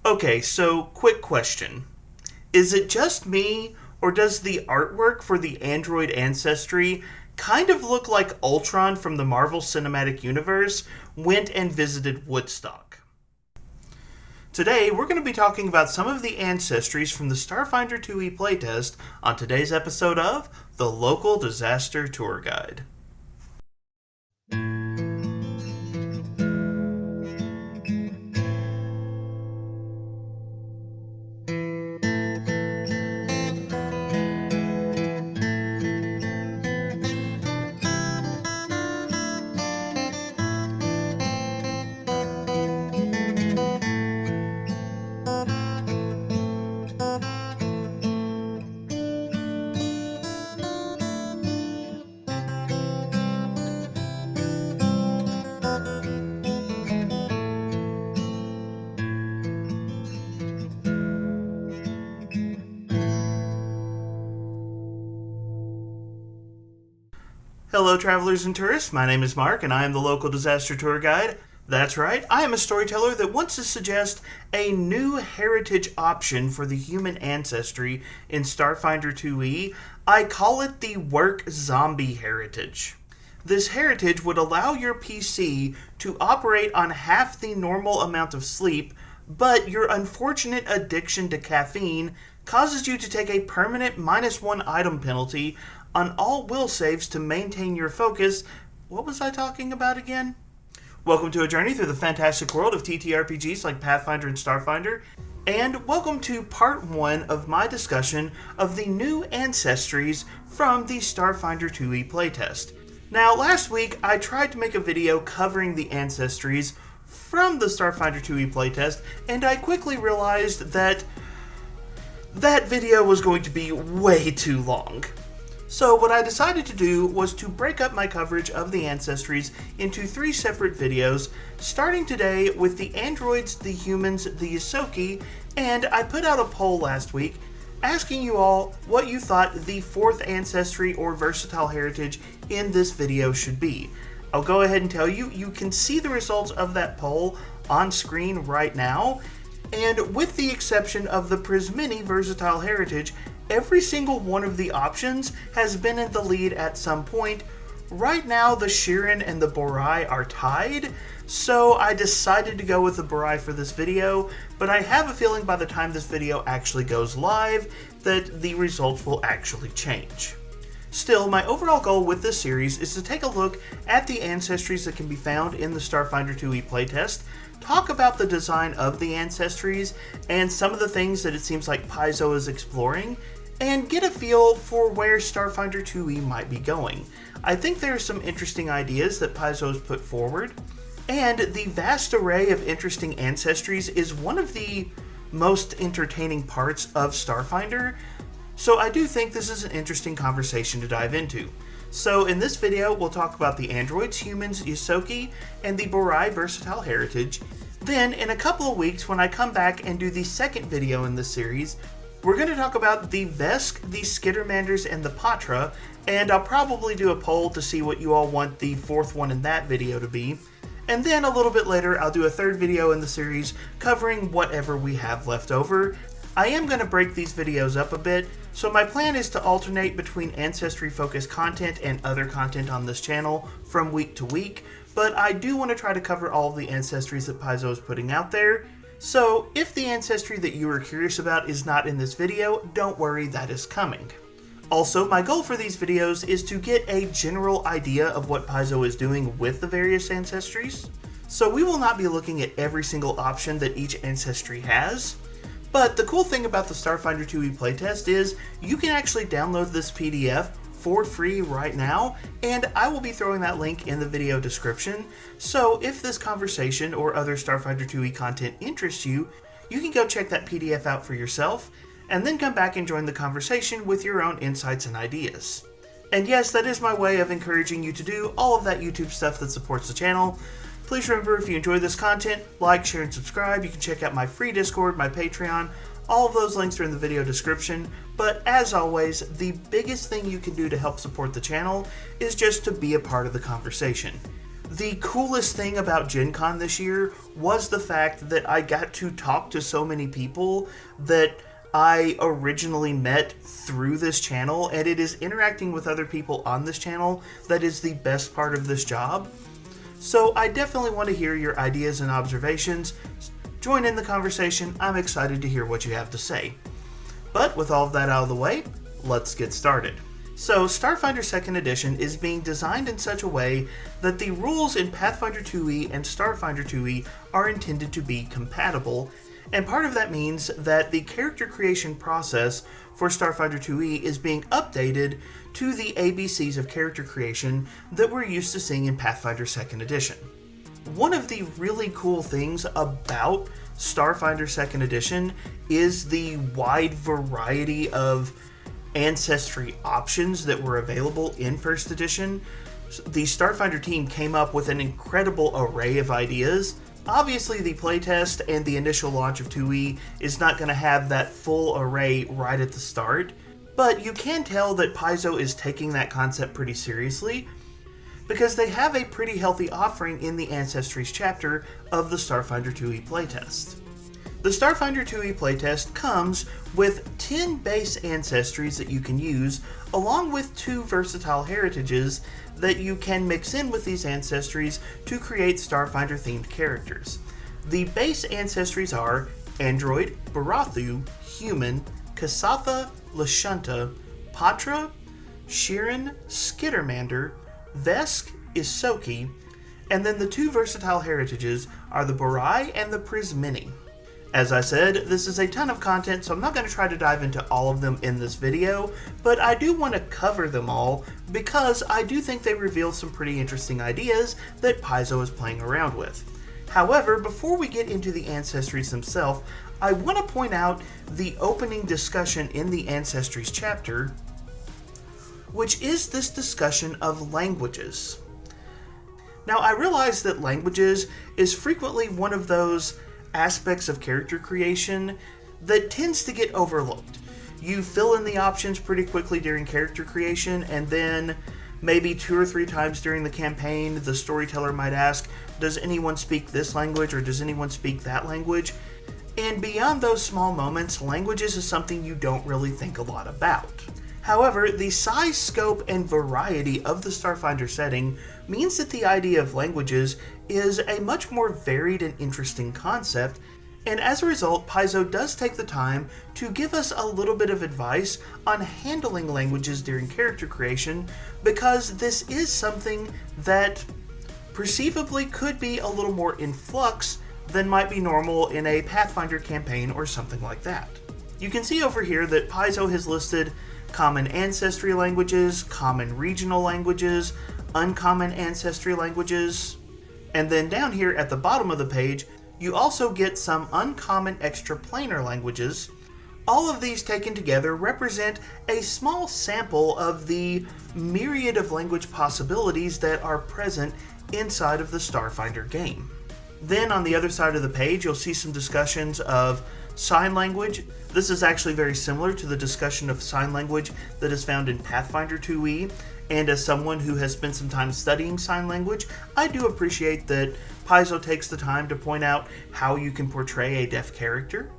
Okay, so quick question. Is it just me, or does the artwork for the android ancestry kind of look like Ultron from the Marvel Cinematic Universe went and visited Woodstock? Today, we're going to be talking about some of the ancestries from the Starfinder 2e playtest on today's episode of The Local Disaster Tour Guide. Hello, travelers and tourists. My name is Mark, and I am the local disaster tour guide. That's right, I am a storyteller that wants to suggest a new heritage option for the human ancestry in Starfinder 2e. I call it the Work Zombie Heritage. This heritage would allow your PC to operate on half the normal amount of sleep, but your unfortunate addiction to caffeine causes you to take a permanent -1 item penalty on all will saves to maintain your focus. What was I talking about again? Welcome to a journey through the fantastic world of TTRPGs like Pathfinder and Starfinder, and welcome to part 1 of my discussion of the new ancestries from the Starfinder 2e playtest. Now, last week I tried to make a video covering the ancestries from the Starfinder 2e playtest, and I quickly realized that video was going to be way too long. So what I decided to do was to break up my coverage of the ancestries into 3 separate videos, starting today with the androids, the humans, the Ysoki, and I put out a poll last week asking you all what you thought the 4th ancestry or versatile heritage in this video should be. I'll go ahead and tell you, you can see the results of that poll on screen right now, and with the exception of the Prismeni Versatile Heritage, every single one of the options has been in the lead at some point. Right now, the Shirren and the Borai are tied, so I decided to go with the Borai for this video, but I have a feeling by the time this video actually goes live that the results will actually change. Still, my overall goal with this series is to take a look at the ancestries that can be found in the Starfinder 2e playtest, talk about the design of the ancestries and some of the things that it seems like Paizo is exploring, and get a feel for where Starfinder 2e might be going. I think there are some interesting ideas that Paizo has put forward, and the vast array of interesting ancestries is one of the most entertaining parts of Starfinder, so I do think this is an interesting conversation to dive into. So in this video, we'll talk about the androids, humans, Ysoki, and the Borai Versatile Heritage. Then, in a couple of weeks, when I come back and do the second video in this series, we're going to talk about the Vesk, the Skittermanders, and the Pahtra, and I'll probably do a poll to see what you all want the 4th one in that video to be. And then a little bit later, I'll do a 3rd video in the series covering whatever we have left over. I am going to break these videos up a bit, so my plan is to alternate between ancestry-focused content and other content on this channel from week to week, but I do want to try to cover all of the ancestries that Paizo is putting out there. So if the ancestry that you were curious about is not in this video, don't worry, that is coming. Also, my goal for these videos is to get a general idea of what Paizo is doing with the various ancestries. So we will not be looking at every single option that each ancestry has. But the cool thing about the Starfinder 2e playtest is you can actually download this PDF for free right now, and I will be throwing that link in the video description. So if this conversation or other Starfinder 2e content interests you, you can go check that PDF out for yourself, and then come back and join the conversation with your own insights and ideas. And yes, that is my way of encouraging you to do all of that YouTube stuff that supports the channel. Please remember, if you enjoy this content, like, share, and subscribe. You can check out my free Discord, my Patreon. All of those links are in the video description. But as always, the biggest thing you can do to help support the channel is just to be a part of the conversation. The coolest thing about Gen Con this year was the fact that I got to talk to so many people that I originally met through this channel, and it is interacting with other people on this channel that is the best part of this job. So I definitely want to hear your ideas and observations. Join in the conversation. I'm excited to hear what you have to say. But with all of that out of the way, let's get started. So, Starfinder 2nd Edition is being designed in such a way that the rules in Pathfinder 2e and Starfinder 2e are intended to be compatible, and part of that means that the character creation process for Starfinder 2e is being updated to the ABCs of character creation that we're used to seeing in Pathfinder 2nd Edition. One of the really cool things about Starfinder 2nd Edition is the wide variety of ancestry options that were available in 1st edition. The Starfinder team came up with an incredible array of ideas. Obviously, the playtest and the initial launch of 2e is not going to have that full array right at the start, but you can tell that Paizo is taking that concept pretty seriously, because they have a pretty healthy offering in the Ancestries chapter of the Starfinder 2e playtest. The Starfinder 2e playtest comes with 10 base ancestries that you can use, along with 2 versatile heritages that you can mix in with these ancestries to create Starfinder themed characters. The base ancestries are Android, Barathu, Human, Kasathas, Lashunta, Pahtra, Shirren, Skittermander, Vesk, Ysoki, and then the 2 versatile heritages are the Borai and the Prismeni. As I said, this is a ton of content, so I'm not going to try to dive into all of them in this video, but I do want to cover them all because I do think they reveal some pretty interesting ideas that Paizo is playing around with. However, before we get into the ancestries themselves, I want to point out the opening discussion in the Ancestries chapter, which is this discussion of languages. Now, I realize that languages is frequently one of those aspects of character creation that tends to get overlooked. You fill in the options pretty quickly during character creation, and then maybe 2 or 3 times during the campaign, the storyteller might ask, does anyone speak this language or does anyone speak that language? And beyond those small moments, languages is something you don't really think a lot about. However, the size, scope, and variety of the Starfinder setting means that the idea of languages is a much more varied and interesting concept, and as a result, Paizo does take the time to give us a little bit of advice on handling languages during character creation, because this is something that perceivably could be a little more in flux than might be normal in a Pathfinder campaign or something like that. You can see over here that Paizo has listed common ancestry languages, common regional languages, uncommon ancestry languages, and then down here at the bottom of the page, you also get some uncommon extraplanar languages. All of these taken together represent a small sample of the myriad of language possibilities that are present inside of the Starfinder game. Then on the other side of the page, you'll see some discussions of sign language. This is actually very similar to the discussion of sign language that is found in Pathfinder 2e, and as someone who has spent some time studying sign language, I do appreciate that Paizo takes the time to point out how you can portray a deaf character.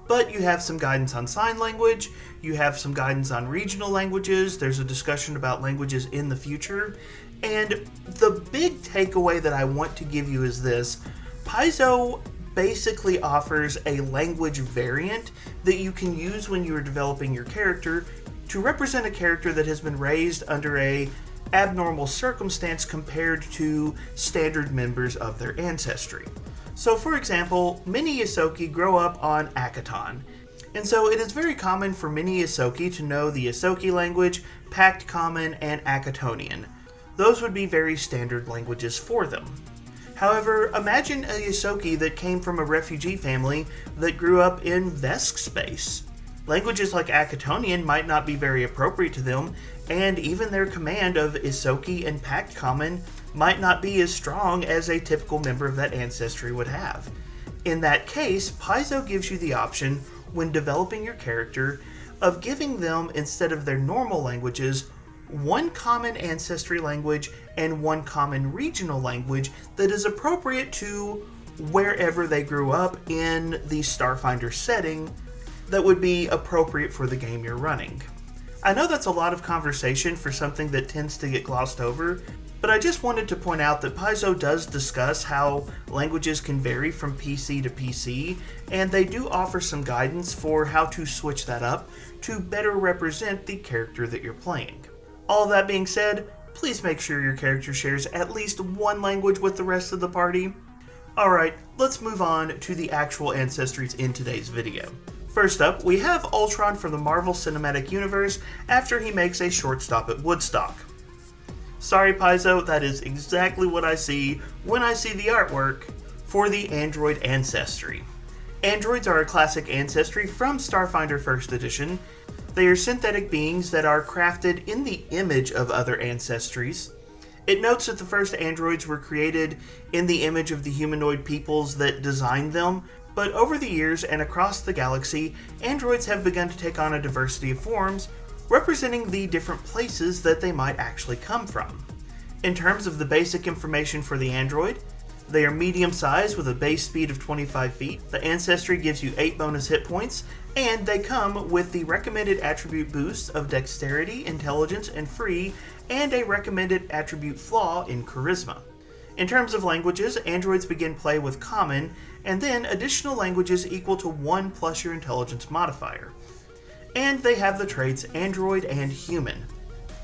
But you have some guidance on sign language, you have some guidance on regional languages, there's a discussion about languages in the future, and the big takeaway that I want to give you is this: Paizo basically offers a language variant that you can use when you are developing your character to represent a character that has been raised under a abnormal circumstance compared to standard members of their ancestry. So for example, many Ysoki grow up on Akaton, and so it is very common for many Ysoki to know the Ysoki language, Pact Common, and Akatonian. Those would be very standard languages for them. However, imagine a Ysoki that came from a refugee family that grew up in Vesk space. Languages like Akatonian might not be very appropriate to them, and even their command of Ysoki and Pact Common might not be as strong as a typical member of that ancestry would have. In that case, Paizo gives you the option, when developing your character, of giving them, instead of their normal languages, one common ancestry language and one common regional language that is appropriate to wherever they grew up in the Starfinder setting that would be appropriate for the game you're running. I know that's a lot of conversation for something that tends to get glossed over, but I just wanted to point out that Paizo does discuss how languages can vary from PC to PC, and they do offer some guidance for how to switch that up to better represent the character that you're playing. All that being said, please make sure your character shares at least one language with the rest of the party. Alright, let's move on to the actual ancestries in today's video. First up, we have Ultron from the Marvel Cinematic Universe after he makes a short stop at Woodstock. Sorry Paizo, that is exactly what I see when I see the artwork for the Android Ancestry. Androids are a classic ancestry from Starfinder 1st Edition. They are synthetic beings that are crafted in the image of other ancestries. It notes that the first androids were created in the image of the humanoid peoples that designed them, but over the years and across the galaxy, androids have begun to take on a diversity of forms, representing the different places that they might actually come from. In terms of the basic information for the android, they are medium sized with a base speed of 25 feet. The ancestry gives you 8 bonus hit points, and they come with the recommended attribute boosts of dexterity, intelligence, and free, and a recommended attribute flaw in charisma. In terms of languages, androids begin play with common, and then additional languages equal to 1 plus your intelligence modifier. And they have the traits android and human.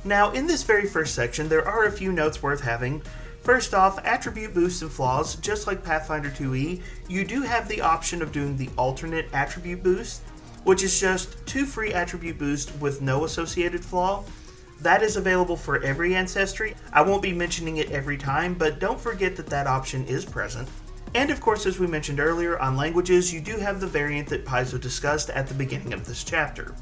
Now, in this very first section, there are a few notes worth having. First off, attribute boosts and flaws. Just like Pathfinder 2e, you do have the option of doing the alternate attribute boost, which is just 2 free attribute boosts with no associated flaw. That is available for every ancestry. I won't be mentioning it every time, but don't forget that that option is present. And of course, as we mentioned earlier, on languages, you do have the variant that Paizo discussed at the beginning of this chapter.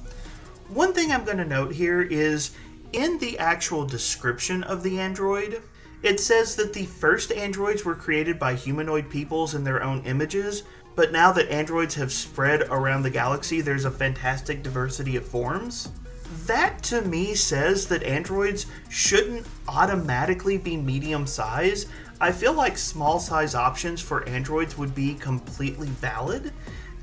One thing I'm going to note here is, in the actual description of the android, it says that the first androids were created by humanoid peoples in their own images, but now that androids have spread around the galaxy, there's a fantastic diversity of forms. That to me says that androids shouldn't automatically be medium size. I feel like small size options for androids would be completely valid,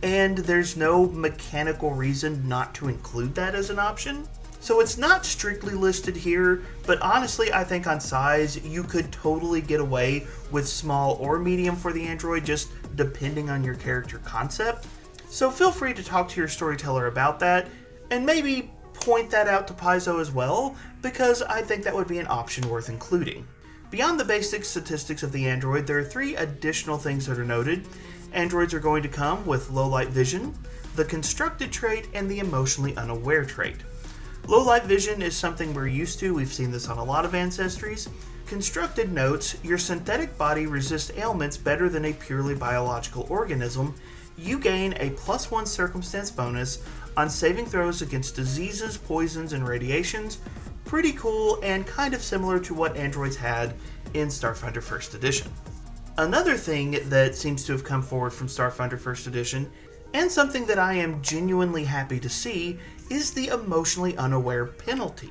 and there's no mechanical reason not to include that as an option. So it's not strictly listed here, but honestly I think on size you could totally get away with small or medium for the android, just depending on your character concept. So feel free to talk to your storyteller about that, and maybe point that out to Paizo as well, because I think that would be an option worth including. Beyond the basic statistics of the android, there are 3 additional things that are noted. Androids are going to come with low light vision, the constructed trait, and the emotionally unaware trait. Low light vision is something we're used to, we've seen this on a lot of ancestries. Constructed notes, your synthetic body resists ailments better than a purely biological organism. You gain a +1 circumstance bonus on saving throws against diseases, poisons, and radiations. Pretty cool and kind of similar to what androids had in Starfinder 1st Edition. Another thing that seems to have come forward from Starfinder 1st Edition, and something that I am genuinely happy to see, is the emotionally unaware penalty.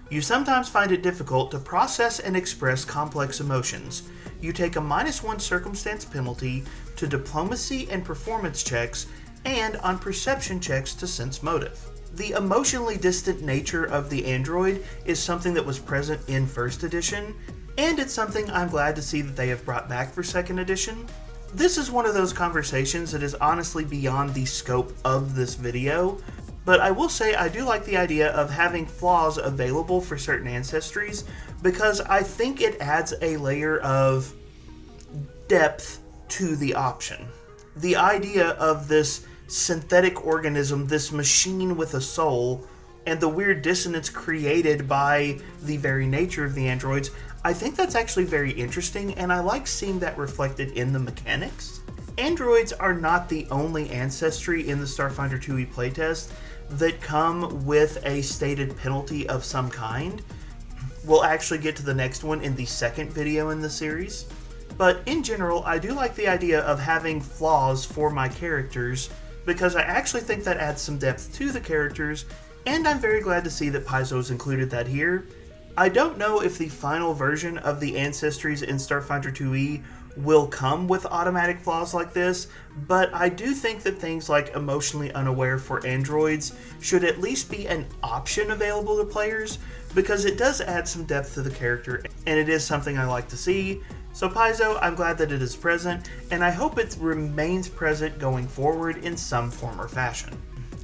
You sometimes find it difficult to process and express complex emotions. You take a -1 circumstance penalty to diplomacy and performance checks, and on perception checks to sense motive. The emotionally distant nature of the android is something that was present in 1st Edition, and it's something I'm glad to see that they have brought back for 2nd Edition. This is one of those conversations that is honestly beyond the scope of this video, but I will say I do like the idea of having flaws available for certain ancestries, because I think it adds a layer of depth to the option. The idea of this synthetic organism, this machine with a soul, and the weird dissonance created by the very nature of the androids, I think that's actually very interesting, and I like seeing that reflected in the mechanics. Androids are not the only ancestry in the Starfinder 2e playtest that come with a stated penalty of some kind. We'll actually get to the next one in the 2nd video in the series. But in general, I do like the idea of having flaws for my characters, because I actually think that adds some depth to the characters, and I'm very glad to see that Paizo's included that here. I don't know if the final version of the Ancestries in Starfinder 2e will come with automatic flaws like this, but I do think that things like emotionally unaware for androids should at least be an option available to players, because it does add some depth to the character, and it is something I like to see. So Paizo, I'm glad that it is present, and I hope it remains present going forward in some form or fashion.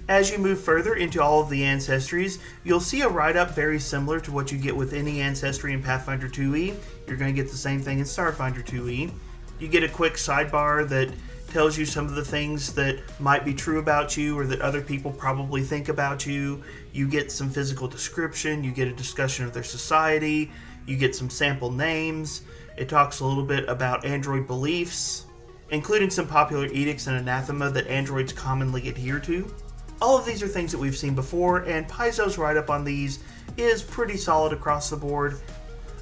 As you move further into all of the Ancestries, you'll see a write-up very similar to what you get with any Ancestry in Pathfinder 2e. You're going to get the same thing in Starfinder 2e. You get a quick sidebar that tells you some of the things that might be true about you or that other people probably think about you. You get some physical description, you get a discussion of their society, you get some sample names. It talks a little bit about android beliefs, including some popular edicts and anathema that androids commonly adhere to. All of these are things that we've seen before, and Paizo's write-up on these is pretty solid across the board.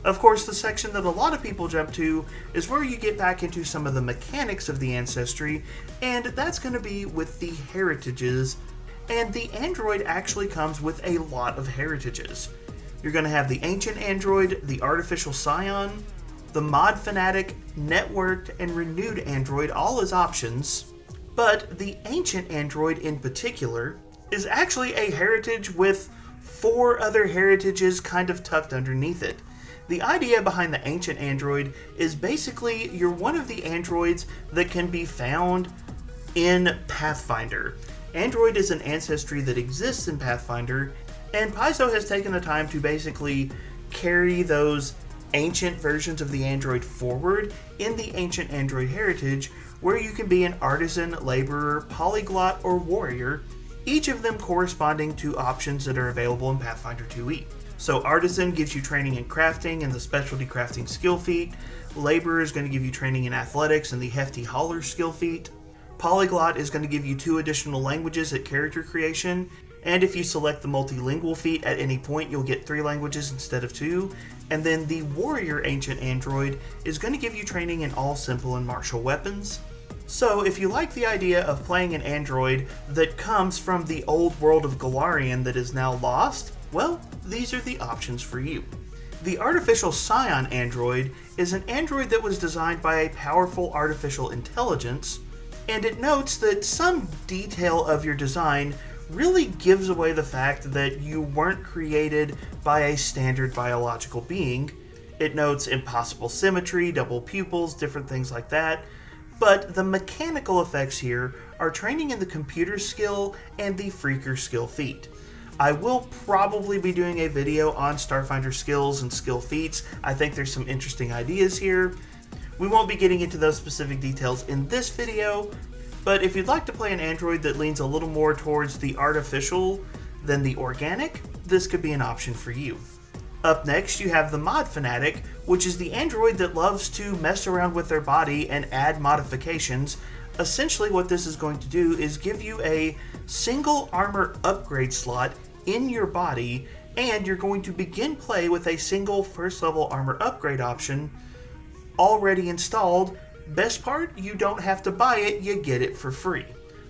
Of course, the section that a lot of people jump to is where you get back into some of the mechanics of the Ancestry, and that's going to be with the heritages. And the android actually comes with a lot of heritages. You're going to have the Ancient Android, the Artificial Scion, the Mod Fanatic, Networked, and Renewed Android all as options. But the Ancient Android in particular is actually a heritage with 4 other heritages kind of tucked underneath it. The idea behind the Ancient Android is basically you're one of the androids that can be found in Pathfinder. Android is an ancestry that exists in Pathfinder, and Paizo has taken the time to basically carry those ancient versions of the android forward in the Ancient Android heritage, where you can be an artisan, laborer, polyglot, or warrior, each of them corresponding to options that are available in Pathfinder 2e. So artisan gives you training in crafting and the specialty crafting skill feat. Laborer is going to give you training in athletics and the hefty hauler skill feat. Polyglot is going to give you 2 additional languages at character creation, and if you select the multilingual feat at any point, you'll get 3 languages instead of 2. And then the Warrior Ancient Android is going to give you training in all simple and martial weapons. So if you like the idea of playing an android that comes from the old world of Galarian that is now lost, well, these are the options for you. The Artificial Scion Android is an android that was designed by a powerful artificial intelligence, and it notes that some detail of your design really gives away the fact that you weren't created by a standard biological being. It notes impossible symmetry, double pupils, different things like that. But the mechanical effects here are training in the computer skill and the freaker skill feat. I will probably be doing a video on Starfinder skills and skill feats. I think there's some interesting ideas here. We won't be getting into those specific details in this video, but if you'd like to play an android that leans a little more towards the artificial than the organic, this could be an option for you. Up next, you have the Mod Fanatic, which is the android that loves to mess around with their body and add modifications. Essentially what this is going to do is give you a single armor upgrade slot in your body, and you're going to begin play with a single first level armor upgrade option already installed. Best part, you don't have to buy it, you get it for free.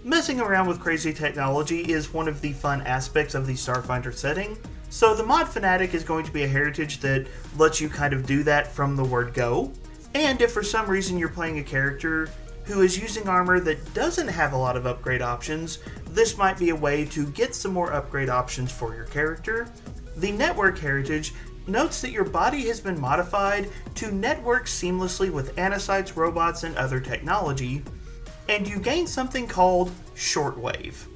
Messing around with crazy technology is one of the fun aspects of the Starfinder setting, so the Mod Fanatic is going to be a heritage that lets you kind of do that from the word go. And if for some reason you're playing a character who is using armor that doesn't have a lot of upgrade options, this might be a way to get some more upgrade options for your character. The Network Heritage notes that your body has been modified to network seamlessly with anacytes, robots, and other technology, and you gain something called Shortwave.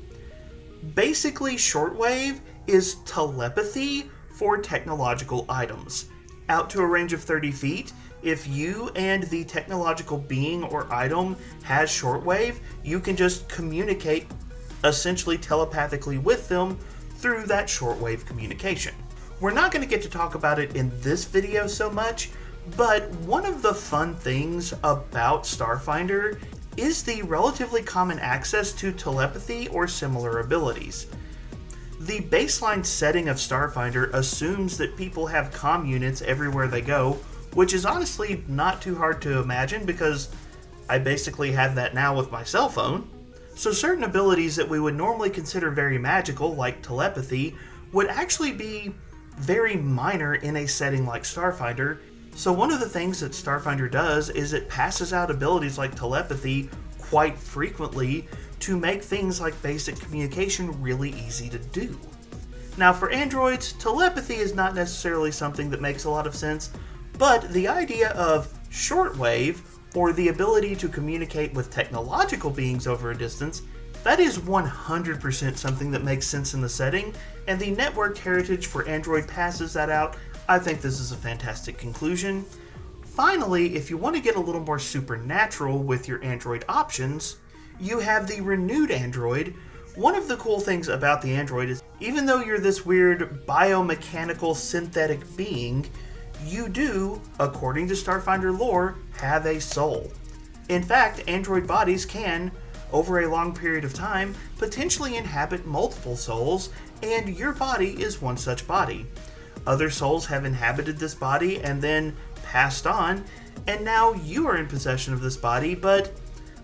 Basically, Shortwave is telepathy for technological items. Out to a range of 30 feet, if you and the technological being or item has Shortwave, you can just communicate essentially telepathically with them through that Shortwave communication. We're not going to get to talk about it in this video so much, but one of the fun things about Starfinder is the relatively common access to telepathy or similar abilities. The baseline setting of Starfinder assumes that people have comm units everywhere they go, which is honestly not too hard to imagine because I basically have that now with my cell phone. So certain abilities that we would normally consider very magical, like telepathy, would actually be very minor in a setting like Starfinder. So one of the things that Starfinder does is it passes out abilities like telepathy quite frequently to make things like basic communication really easy to do. Now for androids, telepathy is not necessarily something that makes a lot of sense, but the idea of shortwave, or the ability to communicate with technological beings over a distance, that is 100% something that makes sense in the setting, and the networked heritage for Android passes that out. I think this is a fantastic conclusion. Finally, if you want to get a little more supernatural with your Android options, you have the renewed Android. One of the cool things about the Android is, even though you're this weird biomechanical synthetic being, you do, according to Starfinder lore, have a soul. In fact, Android bodies can, over a long period of time, potentially inhabit multiple souls, and your body is one such body. Other souls have inhabited this body and then passed on, and now you are in possession of this body, but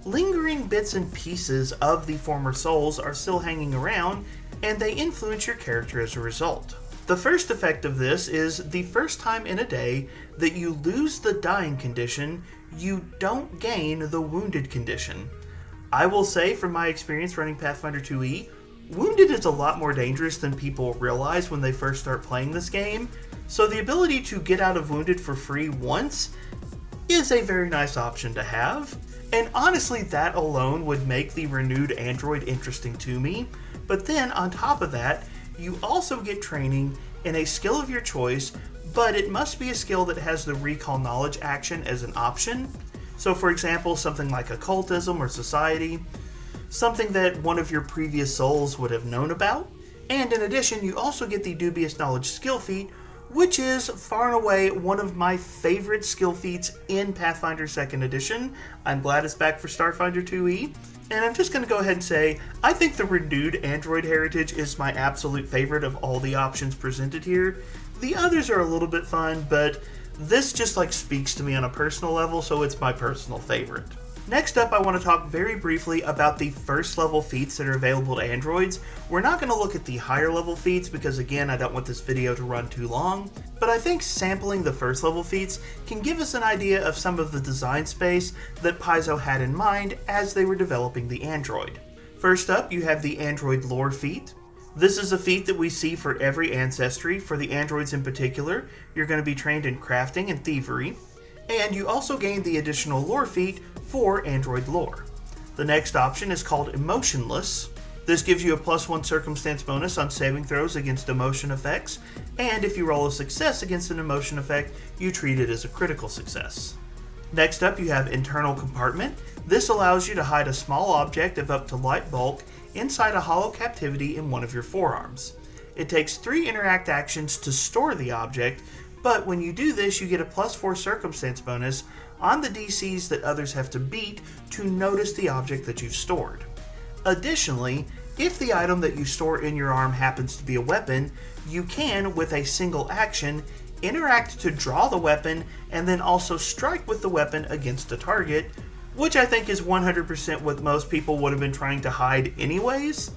lingering bits and pieces of the former souls are still hanging around, and they influence your character as a result. The first effect of this is the first time in a day that you lose the dying condition, you don't gain the wounded condition. I will say, from my experience running Pathfinder 2e, wounded is a lot more dangerous than people realize when they first start playing this game, so the ability to get out of wounded for free once is a very nice option to have. And honestly, that alone would make the renewed Android interesting to me. But then, on top of that, you also get training in a skill of your choice, but it must be a skill that has the recall knowledge action as an option. So for example, something like occultism or society, something that one of your previous souls would have known about. And in addition, you also get the dubious knowledge skill feat, which is far and away one of my favorite skill feats in Pathfinder 2nd Edition. I'm glad it's back for Starfinder 2e. And I'm just going to go ahead and say, I think the renewed Android heritage is my absolute favorite of all the options presented here. The others are a little bit fun, but this just speaks to me on a personal level, so it's my personal favorite. Next up, I want to talk very briefly about the first level feats that are available to androids. We're not going to look at the higher level feats because, again, I don't want this video to run too long, but I think sampling the first level feats can give us an idea of some of the design space that Paizo had in mind as they were developing the android. First up, you have the android lore feat. This is a feat that we see for every ancestry. For the androids in particular, you're going to be trained in crafting and thievery, and you also gain the additional lore feat for android lore. The next option is called Emotionless. This gives you a +1 circumstance bonus on saving throws against emotion effects, and if you roll a success against an emotion effect, you treat it as a critical success. Next up, you have Internal Compartment. This allows you to hide a small object of up to light bulk inside a hollow captivity in one of your forearms. It takes 3 interact actions to store the object, but when you do this, you get a +4 circumstance bonus on the DCs that others have to beat to notice the object that you've stored. Additionally, if the item that you store in your arm happens to be a weapon, you can, with a single action, interact to draw the weapon and then also strike with the weapon against a target, which I think is 100% what most people would have been trying to hide anyways.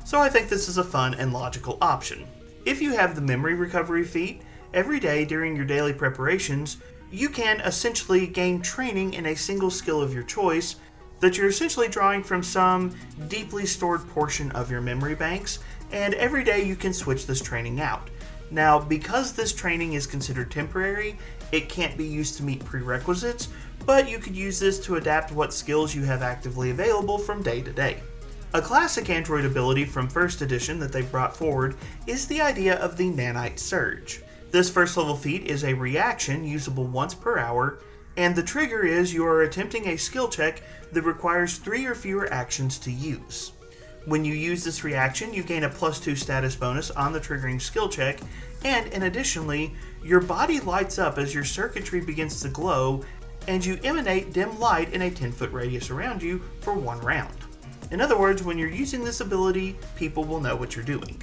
So I think this is a fun and logical option. If you have the memory recovery feat, every day during your daily preparations, you can essentially gain training in a single skill of your choice that you're essentially drawing from some deeply stored portion of your memory banks, and every day you can switch this training out. Now, because this training is considered temporary, it can't be used to meet prerequisites, but you could use this to adapt what skills you have actively available from day to day. A classic android ability from 1st edition that they've brought forward is the idea of the Nanite Surge. This first level feat is a reaction usable once per hour, and the trigger is you are attempting a skill check that requires 3 or fewer actions to use. When you use this reaction, you gain a +2 status bonus on the triggering skill check, and additionally, your body lights up as your circuitry begins to glow, and you emanate dim light in a 10-foot radius around you for 1 round. In other words, when you're using this ability, people will know what you're doing.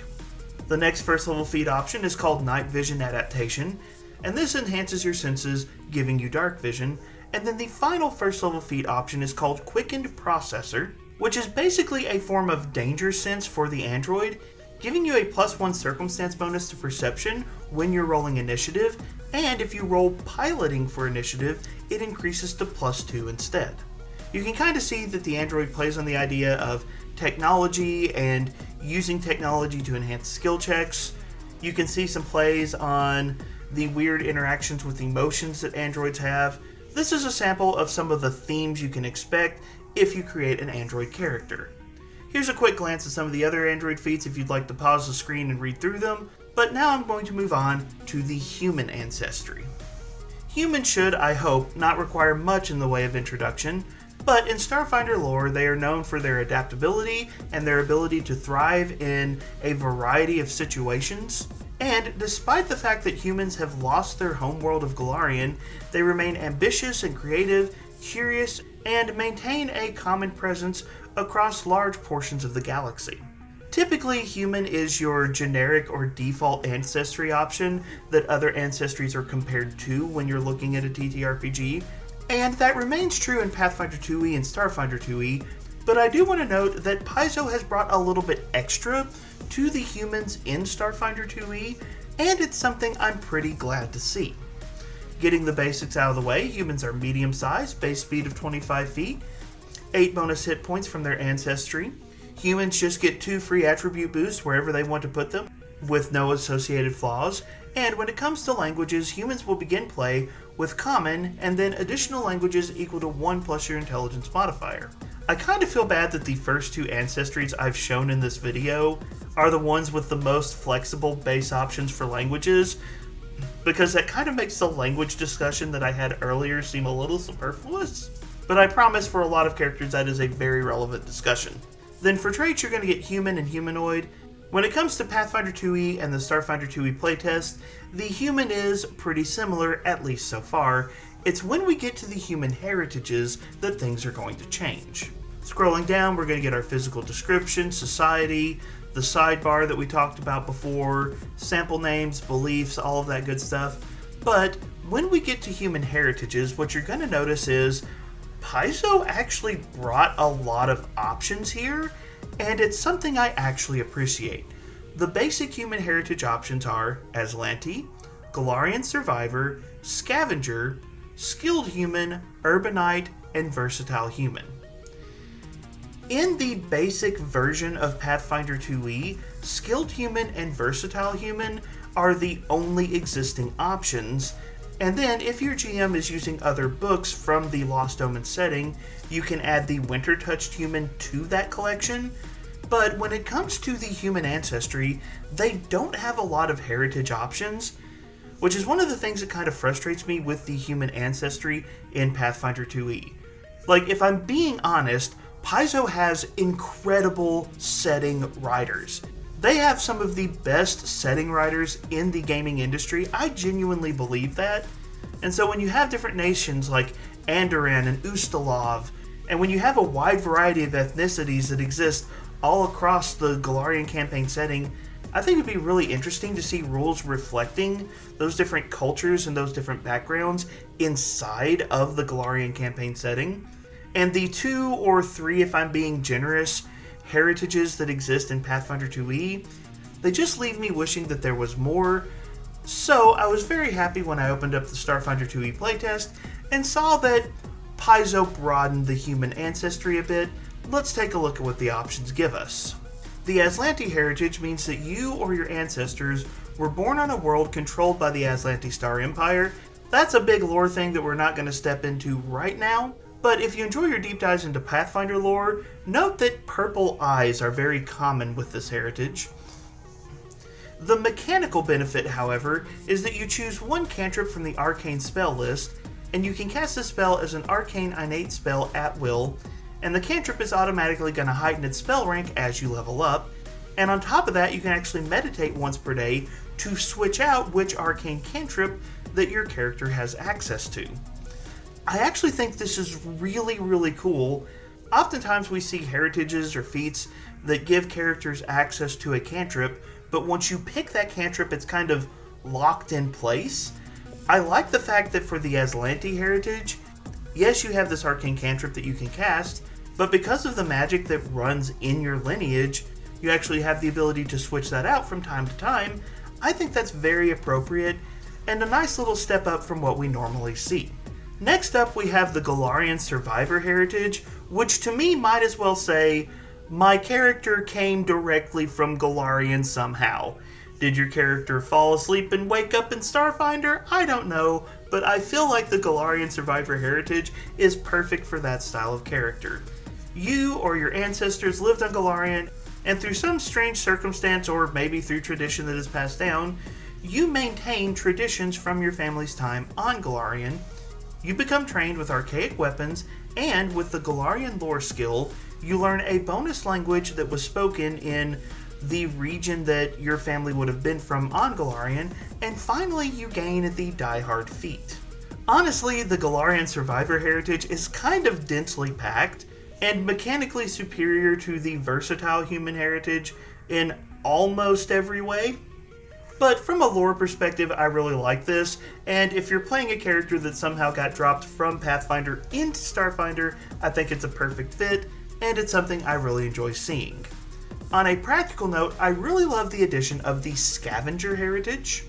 The next first level feat option is called Night Vision Adaptation, and this enhances your senses, giving you dark vision. And then the final first level feat option is called Quickened Processor, which is basically a form of danger sense for the android, giving you a +1 circumstance bonus to perception when you're rolling initiative, and if you roll piloting for initiative, it increases to +2 instead. You can kind of see that the android plays on the idea of technology and using technology to enhance skill checks. You can see some plays on the weird interactions with emotions that androids have. This is a sample of some of the themes you can expect if you create an android character. Here's a quick glance at some of the other android feats if you'd like to pause the screen and read through them, but now I'm going to move on to the human ancestry. Humans should, I hope, not require much in the way of introduction, but in Starfinder lore, they are known for their adaptability and their ability to thrive in a variety of situations. And despite the fact that humans have lost their homeworld of Golarion, they remain ambitious and creative, curious, and maintain a common presence across large portions of the galaxy. Typically, human is your generic or default ancestry option that other ancestries are compared to when you're looking at a TTRPG, and that remains true in Pathfinder 2e and Starfinder 2e, but I do want to note that Paizo has brought a little bit extra to the humans in Starfinder 2e, and it's something I'm pretty glad to see. Getting the basics out of the way, humans are medium-sized, base speed of 25 feet, 8 bonus hit points from their ancestry. Humans just get 2 free attribute boosts wherever they want to put them, with no associated flaws, and when it comes to languages, humans will begin play with Common, and then additional languages equal to 1 plus your intelligence modifier. I kind of feel bad that the first 2 ancestries I've shown in this video are the ones with the most flexible base options for languages, because that kind of makes the language discussion that I had earlier seem a little superfluous. But I promise for a lot of characters that is a very relevant discussion. Then for traits, you're going to get human and humanoid. When it comes to Pathfinder 2e and the Starfinder 2e playtest, the human is pretty similar, at least so far. It's when we get to the human heritages that things are going to change. Scrolling down, we're going to get our physical description, society, the sidebar that we talked about before, sample names, beliefs, all of that good stuff. But when we get to human heritages, what you're going to notice is Paizo actually brought a lot of options here, and it's something I actually appreciate. The basic human heritage options are Aslanti, Golarion Survivor, Scavenger, Skilled Human, Urbanite, and Versatile Human. In the basic version of Pathfinder 2e, Skilled Human and Versatile Human are the only existing options, and then if your GM is using other books from the Lost Omen setting, you can add the Winter-Touched Human to that collection. But when it comes to the human ancestry, they don't have a lot of heritage options, which is one of the things that kind of frustrates me with the human ancestry in Pathfinder 2e. Like, if I'm being honest, Paizo has incredible setting writers. They have some of the best setting writers in the gaming industry. I genuinely believe that. And so when you have different nations like Andoran and Ustalov, and when you have a wide variety of ethnicities that exist all across the Golarion campaign setting, I think it'd be really interesting to see rules reflecting those different cultures and those different backgrounds inside of the Golarion campaign setting. And the 2 or 3, if I'm being generous, heritages that exist in Pathfinder 2e, they just leave me wishing that there was more. So I was very happy when I opened up the Starfinder 2e playtest and saw that Paizo broadened the human ancestry a bit. Let's take a look at what the options give us. The Aslanti heritage means that you or your ancestors were born on a world controlled by the Aslanti Star Empire. That's a big lore thing that we're not going to step into right now, but if you enjoy your deep dives into Pathfinder lore, note that purple eyes are very common with this heritage. The mechanical benefit, however, is that you choose one cantrip from the arcane spell list, and you can cast this spell as an arcane innate spell at will, and the cantrip is automatically going to heighten its spell rank as you level up, and on top of that you can actually meditate once per day to switch out which arcane cantrip that your character has access to. I actually think this is really, really cool. Oftentimes we see heritages or feats that give characters access to a cantrip, but once you pick that cantrip, it's kind of locked in place. I like the fact that for the Aslanti heritage, yes, you have this arcane cantrip that you can cast, but because of the magic that runs in your lineage, you actually have the ability to switch that out from time to time, I think that's very appropriate and a nice little step up from what we normally see. Next up, we have the Golarian Survivor Heritage, which to me might as well say, my character came directly from Golarian somehow. Did your character fall asleep and wake up in Starfinder? I don't know, but I feel like the Golarian Survivor Heritage is perfect for that style of character. You or your ancestors lived on Golarian, and through some strange circumstance, or maybe through tradition that is passed down, you maintain traditions from your family's time on Golarian. You become trained with archaic weapons, and with the Golarian lore skill, you learn a bonus language that was spoken in the region that your family would have been from on Golarian, and finally you gain the Die Hard feat. Honestly, the Golarian Survivor Heritage is kind of densely packed, and mechanically superior to the Versatile Human Heritage in almost every way. But from a lore perspective, I really like this, and if you're playing a character that somehow got dropped from Pathfinder into Starfinder, I think it's a perfect fit, and it's something I really enjoy seeing. On a practical note, I really love the addition of the Scavenger Heritage,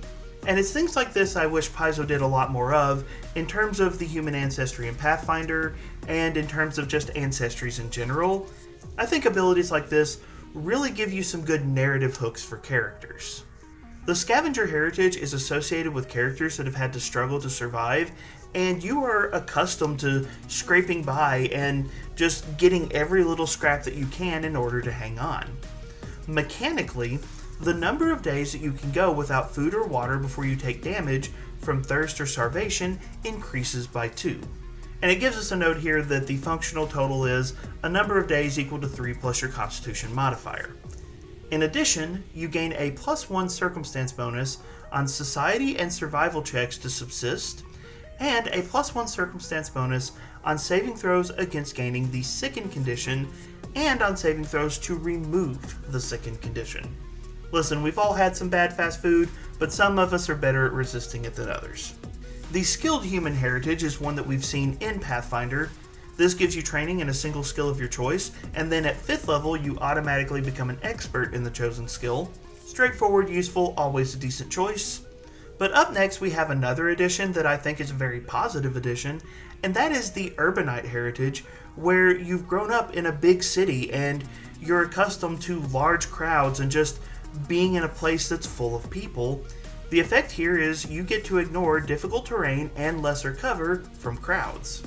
and it's things like this I wish Paizo did a lot more of in terms of the human ancestry in Pathfinder, and in terms of just ancestries in general. I think abilities like this really give you some good narrative hooks for characters. The Scavenger Heritage is associated with characters that have had to struggle to survive, and you are accustomed to scraping by and just getting every little scrap that you can in order to hang on. Mechanically, the number of days that you can go without food or water before you take damage from thirst or starvation increases by 2. And it gives us a note here that the functional total is a number of days equal to 3 plus your Constitution modifier. In addition, you gain a +1 circumstance bonus on society and survival checks to subsist, and a +1 circumstance bonus on saving throws against gaining the sickened condition, and on saving throws to remove the sickened condition. Listen, we've all had some bad fast food, but some of us are better at resisting it than others. The Skilled Human Heritage is one that we've seen in Pathfinder. This gives you training in a single skill of your choice, and then at 5th level you automatically become an expert in the chosen skill. Straightforward, useful, always a decent choice. But up next we have another addition that I think is a very positive addition, and that is the Urbanite Heritage, where you've grown up in a big city and you're accustomed to large crowds and just being in a place that's full of people. The effect here is you get to ignore difficult terrain and lesser cover from crowds.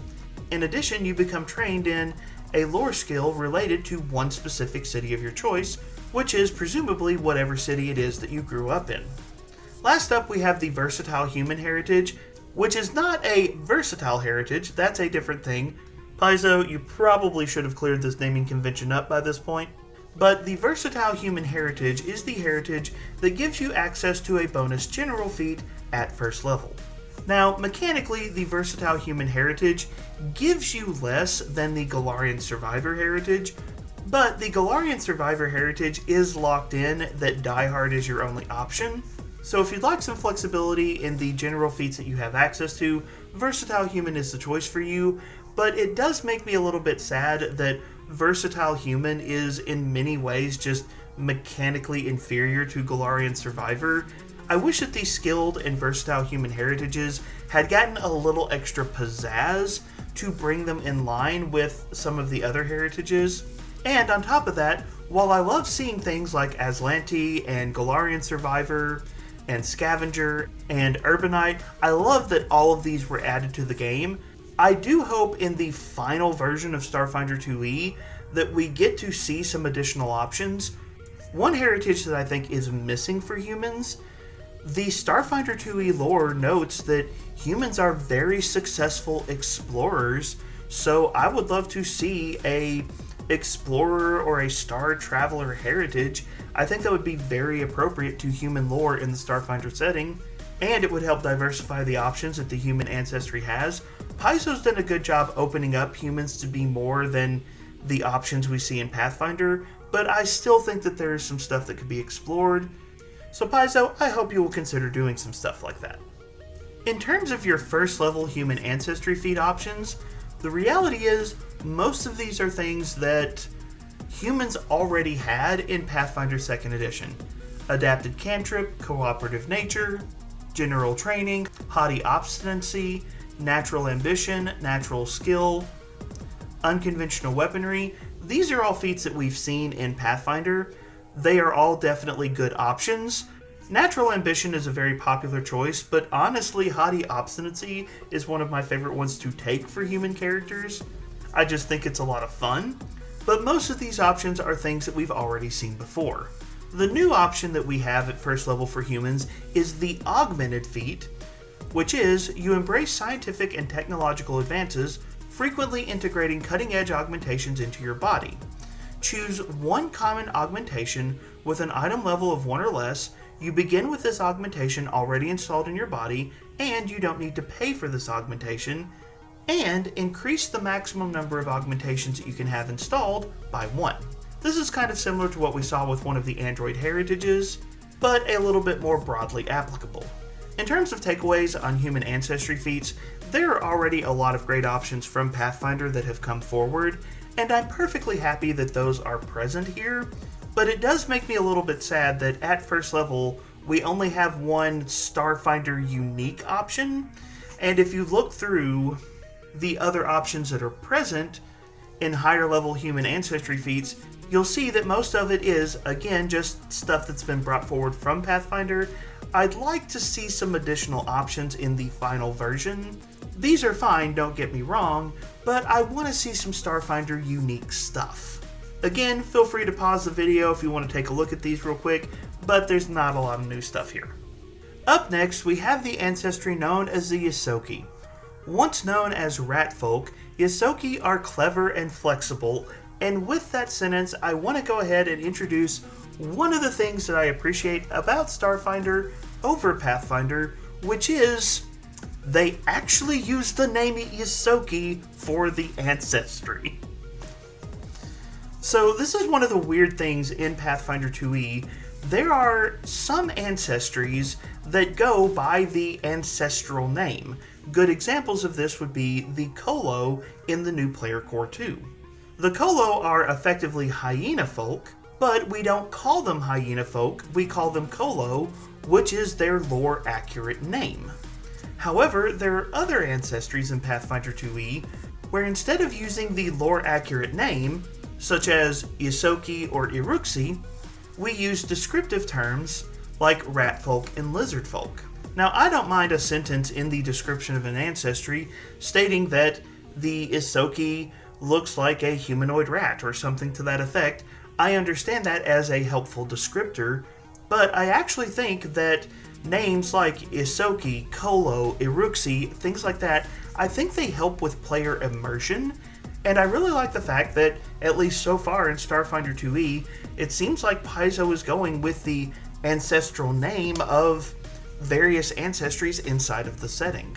In addition, you become trained in a lore skill related to one specific city of your choice, which is presumably whatever city it is that you grew up in. Last up, we have the Versatile Human Heritage, which is not a Versatile Heritage, that's a different thing. Paizo, you probably should have cleared this naming convention up by this point. But the Versatile Human Heritage is the heritage that gives you access to a bonus general feat at 1st level. Now, mechanically, the Versatile Human Heritage gives you less than the Golarian Survivor Heritage, but the Golarian Survivor Heritage is locked in that Die Hard is your only option. So if you'd like some flexibility in the general feats that you have access to, Versatile Human is the choice for you, but it does make me a little bit sad that Versatile Human is in many ways just mechanically inferior to Golarian Survivor. I wish that these Skilled and Versatile Human Heritages had gotten a little extra pizzazz to bring them in line with some of the other heritages. And on top of that, while I love seeing things like Aslanti and Golarian Survivor and Scavenger and Urbanite, I love that all of these were added to the game. I do hope in the final version of Starfinder 2e that we get to see some additional options. One heritage that I think is missing for humans, the Starfinder 2e lore notes that humans are very successful explorers, so I would love to see a explorer or a star traveler heritage. I think that would be very appropriate to human lore in the Starfinder setting, and it would help diversify the options that the human ancestry has. Paizo's done a good job opening up humans to be more than the options we see in Pathfinder, but I still think that there is some stuff that could be explored. So Paizo, I hope you will consider doing some stuff like that. In terms of your 1st level human ancestry feat options, the reality is most of these are things that humans already had in Pathfinder 2nd Edition. Adapted cantrip, cooperative nature, general training, haughty obstinacy, natural ambition, natural skill, unconventional weaponry. These are all feats that we've seen in Pathfinder. They are all definitely good options. Natural ambition is a very popular choice, but honestly, haughty obstinacy is one of my favorite ones to take for human characters. I just think it's a lot of fun. But most of these options are things that we've already seen before. The new option that we have at first level for humans is the augmented feat, which is you embrace scientific and technological advances, frequently integrating cutting-edge augmentations into your body. Choose one common augmentation with an item level of 1 or less. You begin with this augmentation already installed in your body, and you don't need to pay for this augmentation, and increase the maximum number of augmentations that you can have installed by 1. This is kind of similar to what we saw with one of the android heritages, but a little bit more broadly applicable. In terms of takeaways on human ancestry feats, there are already a lot of great options from Pathfinder that have come forward, and I'm perfectly happy that those are present here, but it does make me a little bit sad that at first level, we only have one Starfinder unique option, and if you look through the other options that are present in higher level human ancestry feats, you'll see that most of it is, again, just stuff that's been brought forward from Pathfinder. I'd like to see some additional options in the final version. These are fine, don't get me wrong, but I want to see some Starfinder unique stuff. Again, feel free to pause the video if you want to take a look at these real quick, but there's not a lot of new stuff here. Up next, we have the ancestry known as the Ysoki. Once known as rat folk, Ysoki are clever and flexible, and with that sentence, I want to go ahead and introduce one of the things that I appreciate about Starfinder over Pathfinder, which is they actually use the name Ysoki for the ancestry. So this is one of the weird things in Pathfinder 2e. There are some ancestries that go by the ancestral name. Good examples of this would be the Kolo in the new Player Core 2. The Kolo are effectively hyena folk, but we don't call them hyena folk, we call them Kolo, which is their lore accurate name. However, there are other ancestries in Pathfinder 2e where instead of using the lore accurate name, such as Ysoki or Iruxi, we use descriptive terms like rat folk and lizard folk. Now, I don't mind a sentence in the description of an ancestry stating that the Ysoki looks like a humanoid rat or something to that effect. I understand that as a helpful descriptor, but I actually think that names like Ysoki, Kolo, Iruxi, things like that, I think they help with player immersion. And I really like the fact that, at least so far in Starfinder 2e, it seems like Paizo is going with the ancestral name of various ancestries inside of the setting.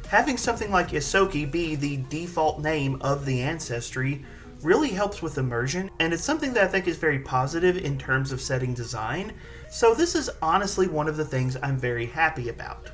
Having something like Ysoki be the default name of the ancestry really helps with immersion, and it's something that I think is very positive in terms of setting design, so this is honestly one of the things I'm very happy about.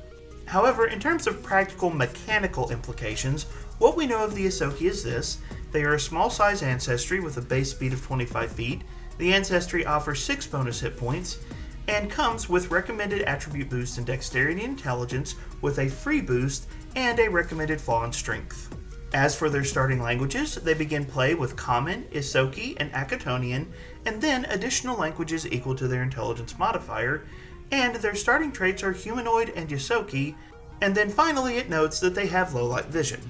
However, in terms of practical mechanical implications, what we know of the Ysoki is this: they are a small size ancestry with a base speed of 25 feet. The ancestry offers 6 bonus hit points, and comes with recommended attribute boost in dexterity and intelligence with a free boost and a recommended flaw in strength. As for their starting languages, they begin play with Common, Ysoki, and Akatonian, and then additional languages equal to their intelligence modifier, and their starting traits are Humanoid and Ysoki, and then finally it notes that they have low light vision.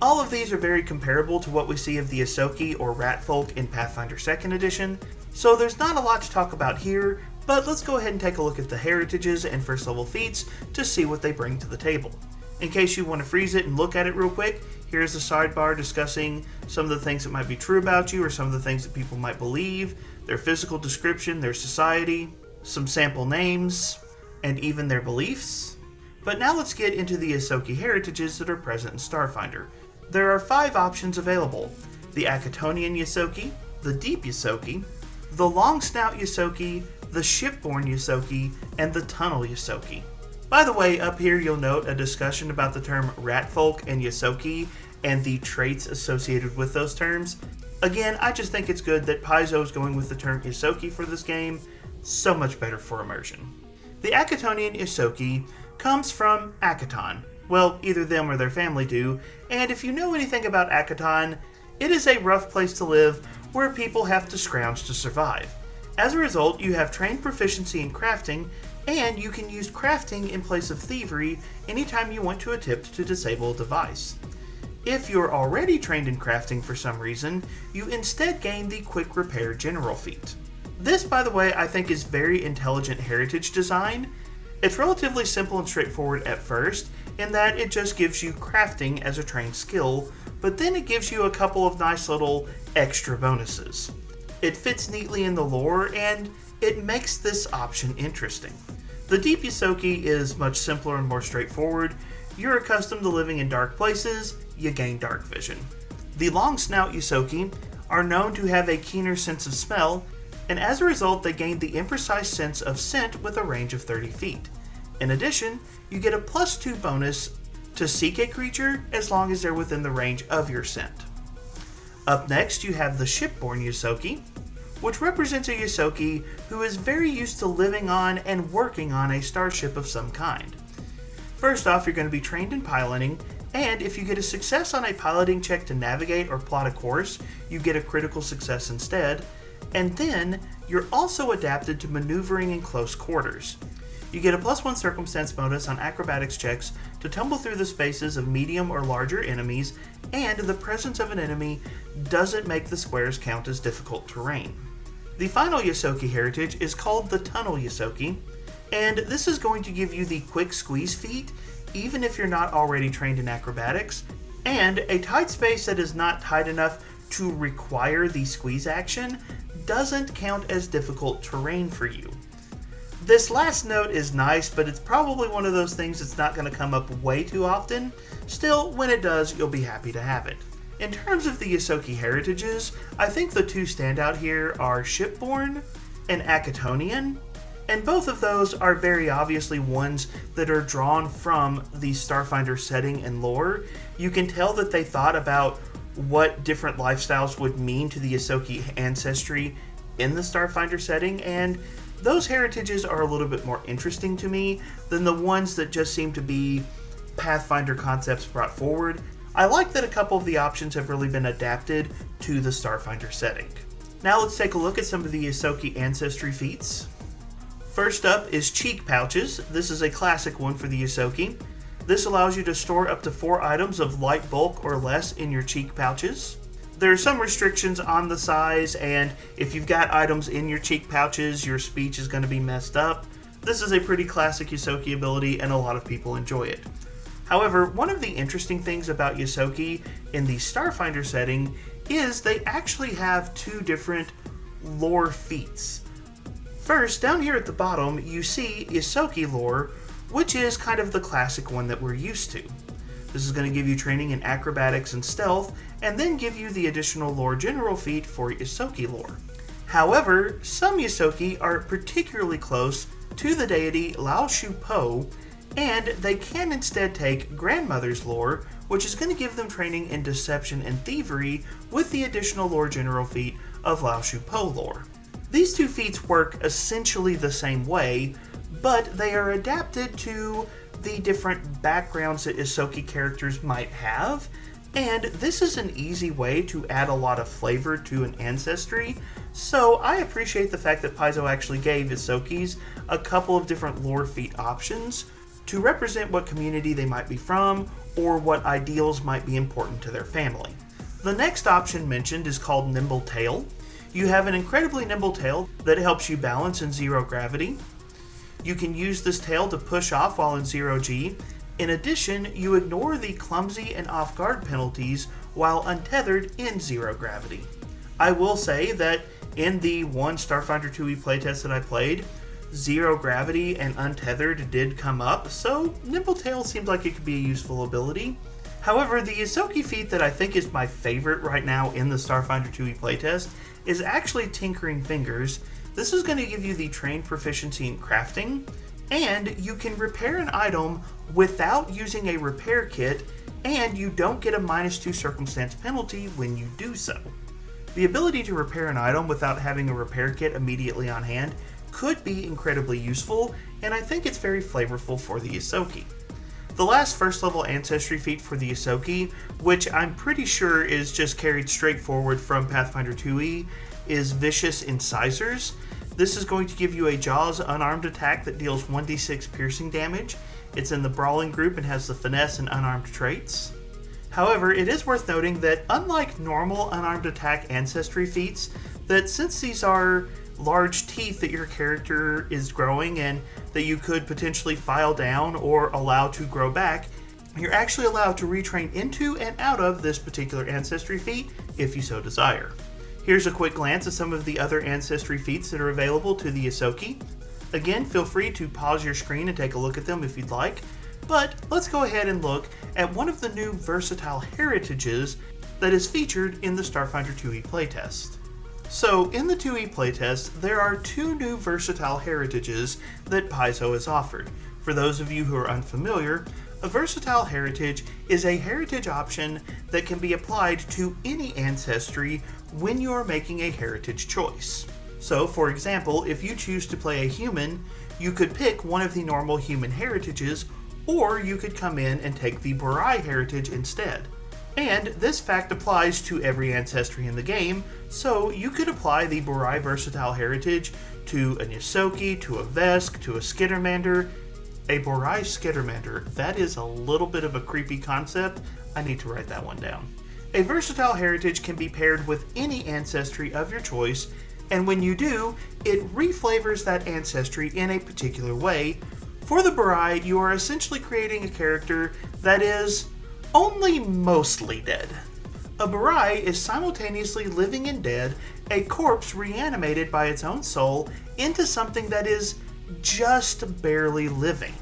All of these are very comparable to what we see of the Ysoki or Rat Folk in Pathfinder 2nd Edition, so there's not a lot to talk about here, but let's go ahead and take a look at the heritages and first level feats to see what they bring to the table. In case you want to freeze it and look at it real quick, here's the sidebar discussing some of the things that might be true about you or some of the things that people might believe, their physical description, their society, some sample names, and even their beliefs. But now let's get into the Ysoki heritages that are present in Starfinder. There are 5 options available: the Akatonian Ysoki, the Deep Ysoki, the Long Snout Ysoki, the Shipborne Ysoki, and the Tunnel Ysoki. By the way, up here you'll note a discussion about the term Ratfolk and Ysoki and the traits associated with those terms. Again, I just think it's good that Paizo is going with the term Ysoki for this game. So much better for immersion. The Akatonian Ysoki comes from Akaton. Well, either them or their family do, and if you know anything about Akaton, it is a rough place to live where people have to scrounge to survive. As a result, you have trained proficiency in crafting, and you can use crafting in place of thievery anytime you want to attempt to disable a device. If you're already trained in crafting for some reason, you instead gain the Quick Repair General feat. This, by the way, I think is very intelligent heritage design. It's relatively simple and straightforward at first, in that it just gives you crafting as a trained skill, but then it gives you a couple of nice little extra bonuses. It fits neatly in the lore, and it makes this option interesting. The Deep Ysoki is much simpler and more straightforward. You're accustomed to living in dark places, you gain dark vision. The Long Snout Ysoki are known to have a keener sense of smell, and as a result they gain the imprecise sense of scent with a range of 30 feet. In addition, you get a +2 bonus to seek a creature as long as they're within the range of your scent. Up next, you have the Shipborne Ysoki, which represents a Ysoki who is very used to living on and working on a starship of some kind. First off, you're going to be trained in piloting, and if you get a success on a piloting check to navigate or plot a course, you get a critical success instead, and then you're also adapted to maneuvering in close quarters. You get a +1 circumstance bonus on acrobatics checks to tumble through the spaces of medium or larger enemies, and the presence of an enemy doesn't make the squares count as difficult terrain. The final Ysoki heritage is called the Tunnel Ysoki, and this is going to give you the Quick Squeeze feat, even if you're not already trained in acrobatics, and a tight space that is not tight enough to require the squeeze action doesn't count as difficult terrain for you. This last note is nice, but it's probably one of those things that's not going to come up way too often. Still, when it does, you'll be happy to have it. In terms of the Ysoki heritages, I think the two standout here are Shipborne and Akatonian, and both of those are very obviously ones that are drawn from the Starfinder setting and lore. You can tell that they thought about what different lifestyles would mean to the Ysoki ancestry in the Starfinder setting, and those heritages are a little bit more interesting to me than the ones that just seem to be Pathfinder concepts brought forward. I like that a couple of the options have really been adapted to the Starfinder setting. Now let's take a look at some of the Ysoki ancestry feats. First up is Cheek Pouches. This is a classic one for the Ysoki. This allows you to store up to 4 items of light bulk or less in your cheek pouches. There are some restrictions on the size, and if you've got items in your cheek pouches, your speech is going to be messed up. This is a pretty classic Ysoki ability, and a lot of people enjoy it. However, one of the interesting things about Ysoki in the Starfinder setting is they actually have 2 different lore feats. First, down here at the bottom, you see Ysoki lore, which is kind of the classic one that we're used to. This is going to give you training in acrobatics and stealth, and then give you the additional lore general feat for Ysoki lore. However, some Ysoki are particularly close to the deity Lao Shu Po, and they can instead take Grandmother's lore, which is going to give them training in deception and thievery with the additional lore general feat of Lao Shu Po lore. These 2 feats work essentially the same way, but they are adapted to the different backgrounds that Ysoki characters might have, and this is an easy way to add a lot of flavor to an ancestry, so I appreciate the fact that Paizo actually gave Ysokis a couple of different lore feat options to represent what community they might be from, or what ideals might be important to their family. The next option mentioned is called Nimble Tail. You have an incredibly nimble tail that helps you balance in 0 gravity. You can use this tail to push off while in 0G. In addition, you ignore the clumsy and off-guard penalties while untethered in 0 gravity. I will say that in the one Starfinder 2e playtest that I played, 0 gravity and untethered did come up, so Nimble Tail seemed like it could be a useful ability. However, the Ysoki feat that I think is my favorite right now in the Starfinder 2e playtest is actually Tinkering Fingers. This is going to give you the trained proficiency in crafting, and you can repair an item without using a repair kit, and you don't get a -2 circumstance penalty when you do so. The ability to repair an item without having a repair kit immediately on hand could be incredibly useful, and I think it's very flavorful for the Ysoki. The last first level ancestry feat for the Ysoki, which I'm pretty sure is just carried straight forward from Pathfinder 2e, is Vicious Incisors. This is going to give you a Jaws unarmed attack that deals 1d6 piercing damage. It's in the Brawling group and has the Finesse and Unarmed traits. However, it is worth noting that unlike normal unarmed attack ancestry feats, that since these are large teeth that your character is growing and that you could potentially file down or allow to grow back, you're actually allowed to retrain into and out of this particular ancestry feat if you so desire. Here's a quick glance at some of the other ancestry feats that are available to the Ysoki. Again, feel free to pause your screen and take a look at them if you'd like, but let's go ahead and look at one of the new versatile heritages that is featured in the Starfinder 2e playtest. So, in the 2e playtest, there are two new versatile heritages that Paizo has offered. For those of you who are unfamiliar, a versatile heritage is a heritage option that can be applied to any ancestry when you are making a heritage choice. So, for example, if you choose to play a human, you could pick one of the normal human heritages, or you could come in and take the Borai heritage instead. And this fact applies to every ancestry in the game, so you could apply the Borai Versatile Heritage to an Ysoki, to a Vesk, to a Skittermander. A Borai Skittermander, that is a little bit of a creepy concept. I need to write that one down. A versatile heritage can be paired with any ancestry of your choice, and when you do, it reflavors that ancestry in a particular way. For the Borai, you are essentially creating a character that is only mostly dead. A Borai is simultaneously living and dead, a corpse reanimated by its own soul into something that is just barely living.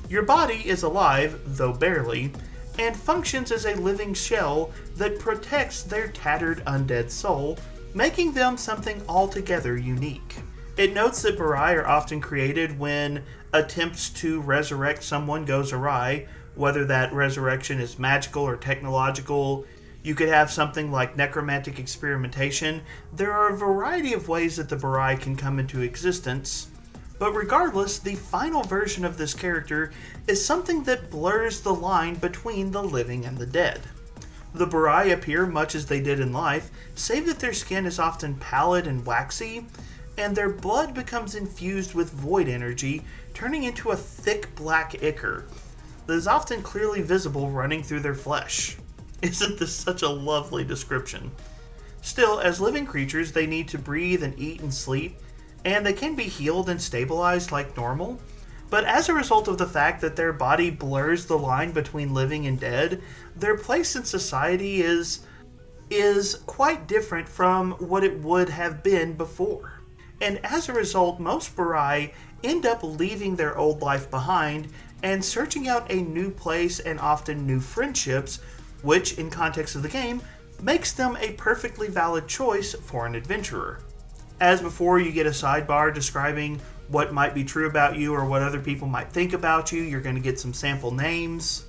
Your body is alive, though barely, and functions as a living shell that protects their tattered undead soul, making them something altogether unique. It notes that Borai are often created when attempts to resurrect someone goes awry, whether that resurrection is magical or technological. You could have something like necromantic experimentation. There are a variety of ways that the Borai can come into existence, but regardless, the final version of this character is something that blurs the line between the living and the dead. The Borai appear much as they did in life, save that their skin is often pallid and waxy, and their blood becomes infused with void energy, turning into a thick black ichor that is often clearly visible running through their flesh. Isn't this such a lovely description? Still, as living creatures, they need to breathe and eat and sleep, and they can be healed and stabilized like normal. But as a result of the fact that their body blurs the line between living and dead, their place in society is quite different from what it would have been before. And as a result, most Borai end up leaving their old life behind and searching out a new place and often new friendships, which, in context of the game, makes them a perfectly valid choice for an adventurer. As before, you get a sidebar describing what might be true about you or what other people might think about you. You're going to get some sample names.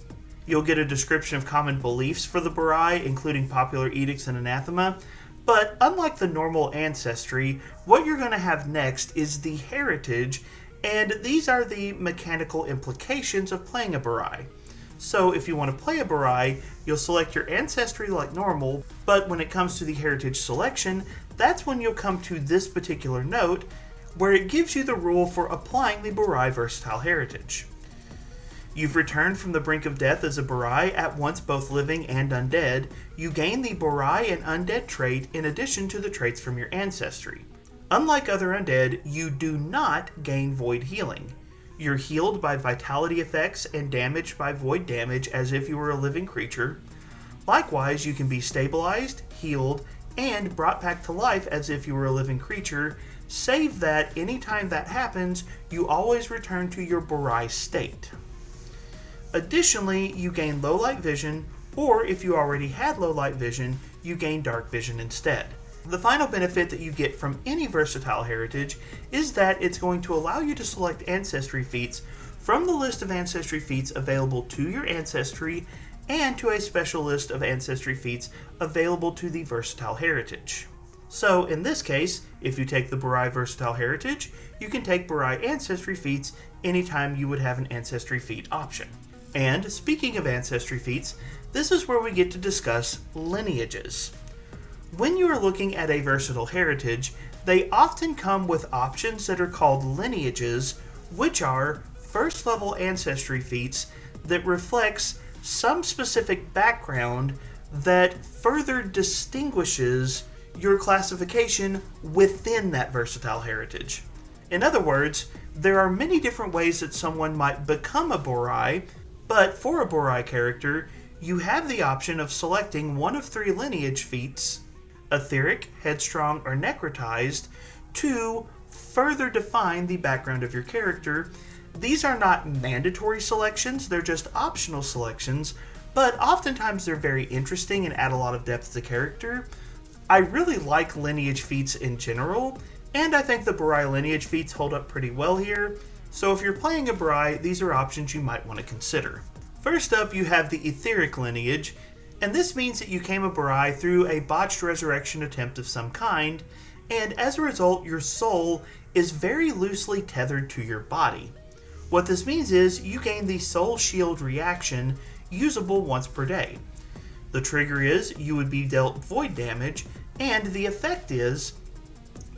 You'll get a description of common beliefs for the Borai, including popular edicts and anathema. But unlike the normal ancestry, what you're going to have next is the heritage, and these are the mechanical implications of playing a Borai. So if you want to play a Borai, you'll select your ancestry like normal, but when it comes to the heritage selection, that's when you'll come to this particular note, where it gives you the rule for applying the Borai Versatile Heritage. You've returned from the brink of death as a Borai, at once both living and undead. You gain the Borai and undead trait in addition to the traits from your ancestry. Unlike other undead, you do not gain void healing. You're healed by vitality effects and damaged by void damage as if you were a living creature. Likewise, you can be stabilized, healed, and brought back to life as if you were a living creature, save that anytime that happens, you always return to your Borai state. Additionally, you gain low light vision, or if you already had low light vision, you gain dark vision instead. The final benefit that you get from any versatile heritage is that it's going to allow you to select ancestry feats from the list of ancestry feats available to your ancestry and to a special list of ancestry feats available to the versatile heritage. So in this case, if you take the Borai Versatile Heritage, you can take Borai Ancestry feats anytime you would have an Ancestry feat option. And speaking of Ancestry feats, this is where we get to discuss lineages. When you are looking at a Versatile Heritage, they often come with options that are called lineages, which are first level Ancestry feats that reflects some specific background that further distinguishes your classification within that Versatile Heritage. In other words, there are many different ways that someone might become a Borai, but for a Borai character, you have the option of selecting one of 3 lineage feats, Etheric, Headstrong, or Necrotized, to further define the background of your character. These are not mandatory selections, they're just optional selections, but oftentimes they're very interesting and add a lot of depth to the character. I really like lineage feats in general, and I think the Borai lineage feats hold up pretty well here, so if you're playing a Borai, these are options you might want to consider. First up, you have the Etheric lineage, and this means that you came a Borai through a botched resurrection attempt of some kind, and as a result, your soul is very loosely tethered to your body. What this means is you gain the Soul Shield reaction, usable once per day. The trigger is you would be dealt void damage, and the effect is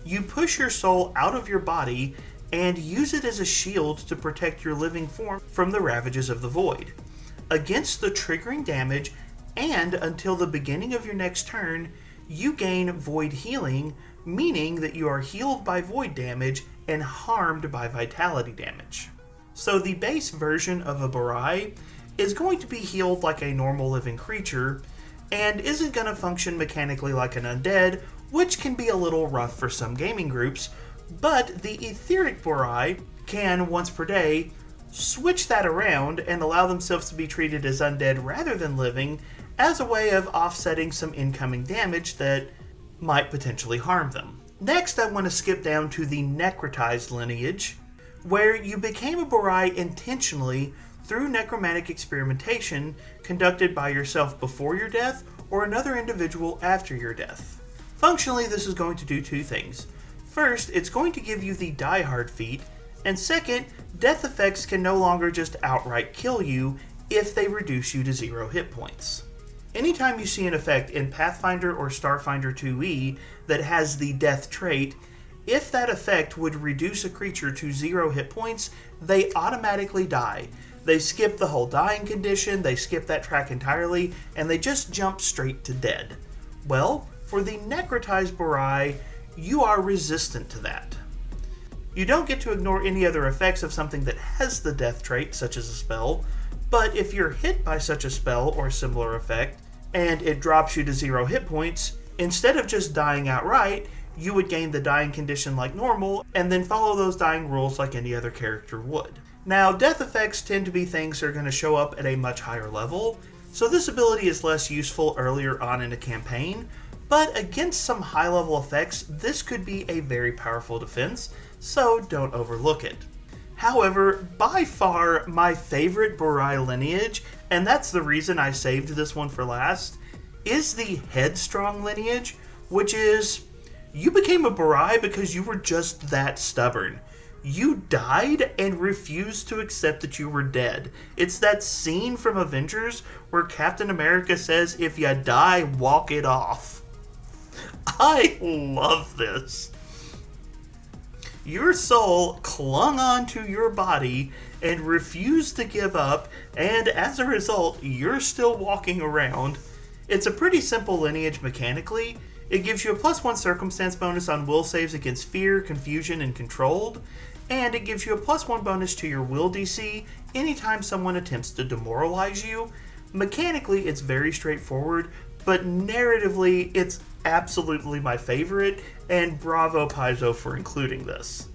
you push your soul out of your body and use it as a shield to protect your living form from the ravages of the void. Against the triggering damage, and until the beginning of your next turn, you gain void healing, meaning that you are healed by void damage and harmed by vitality damage. So the base version of a Borai is going to be healed like a normal living creature, and isn't going to function mechanically like an undead, which can be a little rough for some gaming groups, but the Etheric Borai can, once per day, switch that around and allow themselves to be treated as undead rather than living, as a way of offsetting some incoming damage that might potentially harm them. Next, I want to skip down to the Necrotized lineage, where you became a Borai intentionally through necromantic experimentation conducted by yourself before your death or another individual after your death. Functionally, this is going to do 2 things. First, it's going to give you the Die Hard feat, and second, death effects can no longer just outright kill you if they reduce you to 0 hit points. Anytime you see an effect in Pathfinder or Starfinder 2e that has the death trait, if that effect would reduce a creature to 0 hit points, they automatically die. They skip the whole dying condition, they skip that track entirely, and they just jump straight to dead. Well, for the Necrotized Borai, you are resistant to that. You don't get to ignore any other effects of something that has the death trait, such as a spell, but if you're hit by such a spell or similar effect, and it drops you to 0 hit points, instead of just dying outright, you would gain the dying condition like normal, and then follow those dying rules like any other character would. Now, death effects tend to be things that are going to show up at a much higher level, so this ability is less useful earlier on in a campaign, but against some high-level effects, this could be a very powerful defense, so don't overlook it. However, by far my favorite Borai lineage, and that's the reason I saved this one for last, is the Headstrong lineage, which is, you became a Borai because you were just that stubborn. You died and refused to accept that you were dead. It's that scene from Avengers where Captain America says, "If you die, walk it off." I love this. Your soul clung onto your body and refused to give up, and as a result, you're still walking around. It's a pretty simple lineage mechanically. It gives you a +1 circumstance bonus on will saves against fear, confusion, and controlled, and it gives you a +1 bonus to your will DC anytime someone attempts to demoralize you. Mechanically, it's very straightforward, but narratively, it's absolutely my favorite, and bravo Paizo for including this.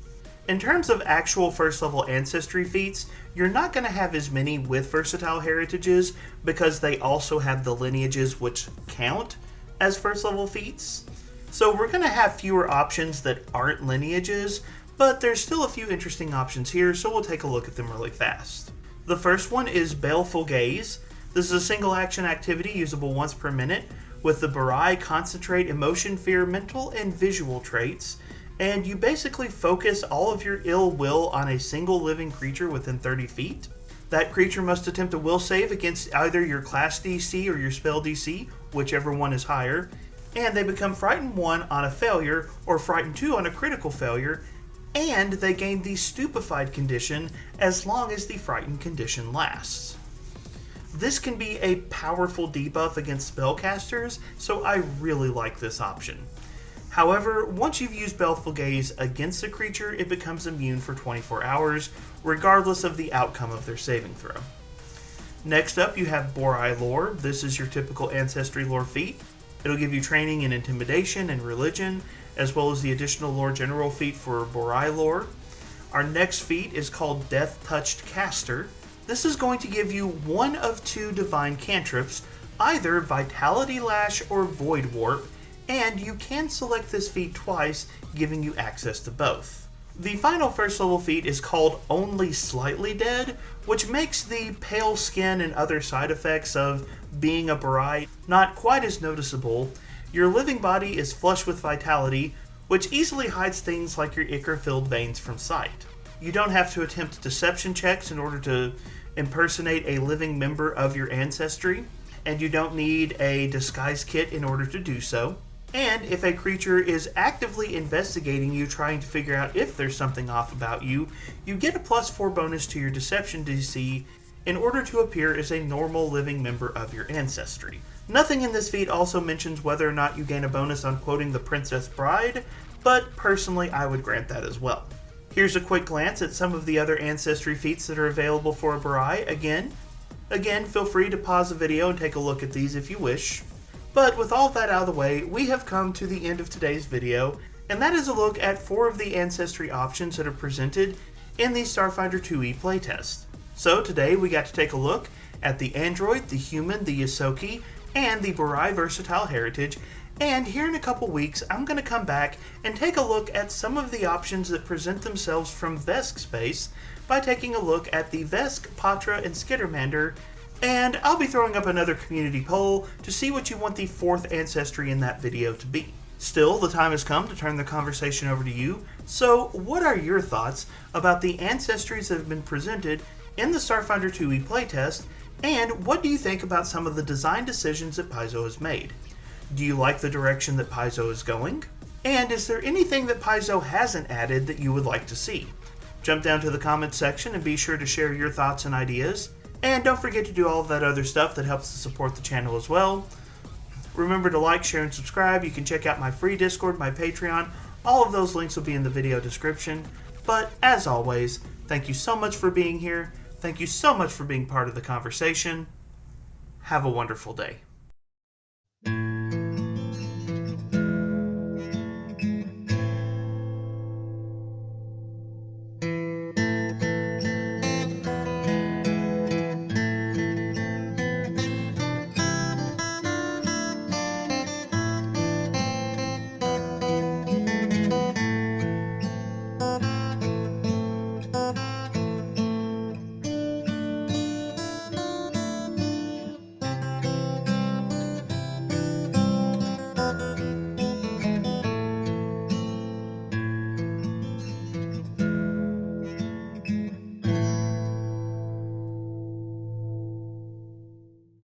In terms of actual first level ancestry feats, you're not going to have as many with versatile heritages because they also have the lineages which count as first level feats. So we're going to have fewer options that aren't lineages, but there's still a few interesting options here, so we'll take a look at them really fast. The first one is Baleful Gaze. This is a single action activity usable once per minute, With the Borai, concentrate emotion, fear, mental, and visual traits, and you basically focus all of your ill will on a single living creature within 30 feet. That creature must attempt a will save against either your class DC or your spell DC, whichever one is higher, and they become Frightened 1 on a failure or Frightened 2 on a critical failure, and they gain the Stupefied condition as long as the Frightened condition lasts. This can be a powerful debuff against spellcasters, so I really like this option. However, once you've used Baleful Gaze against a creature, it becomes immune for 24 hours, regardless of the outcome of their saving throw. Next up, you have Borai Lore. This is your typical Ancestry lore feat. It'll give you training in Intimidation and Religion, as well as the additional Lore General feat for Borai Lore. Our next feat is called Death Touched Caster. This is going to give you one of two divine cantrips, either Vitality Lash or Void Warp, and you can select this feat twice, giving you access to both. The final first level feat is called Only Slightly Dead, which makes the pale skin and other side effects of being a Borai not quite as noticeable. Your living body is flush with vitality, which easily hides things like your ichor-filled veins from sight. You don't have to attempt deception checks in order to impersonate a living member of your ancestry, and you don't need a disguise kit in order to do so. And if a creature is actively investigating you, trying to figure out if there's something off about you, you get a +4 bonus to your deception DC in order to appear as a normal living member of your ancestry. Nothing in this feat also mentions whether or not you gain a bonus on quoting the Princess Bride, but personally I would grant that as well. Here's a quick glance at some of the other ancestry feats that are available for a Borai. Again, feel free to pause the video and take a look at these if you wish. But with all that out of the way, we have come to the end of today's video, and that is a look at 4 of the ancestry options that are presented in the Starfinder 2e playtest. So today we got to take a look at the Android, the Human, the Ysoki, and the Borai Versatile Heritage, and here in a couple weeks I'm going to come back and take a look at some of the options that present themselves from Vesk space by taking a look at the Vesk, Pahtra, and Skittermander, and I'll be throwing up another community poll to see what you want the 4th ancestry in that video to be. Still, the time has come to turn the conversation over to you, so what are your thoughts about the ancestries that have been presented in the Starfinder 2e playtest, and what do you think about some of the design decisions that Paizo has made? Do you like the direction that Paizo is going? And is there anything that Paizo hasn't added that you would like to see? Jump down to the comments section and be sure to share your thoughts and ideas. And don't forget to do all of that other stuff that helps to support the channel as well. Remember to like, share, and subscribe. You can check out my free Discord, my Patreon. All of those links will be in the video description. But as always, thank you so much for being here. Thank you so much for being part of the conversation. Have a wonderful day.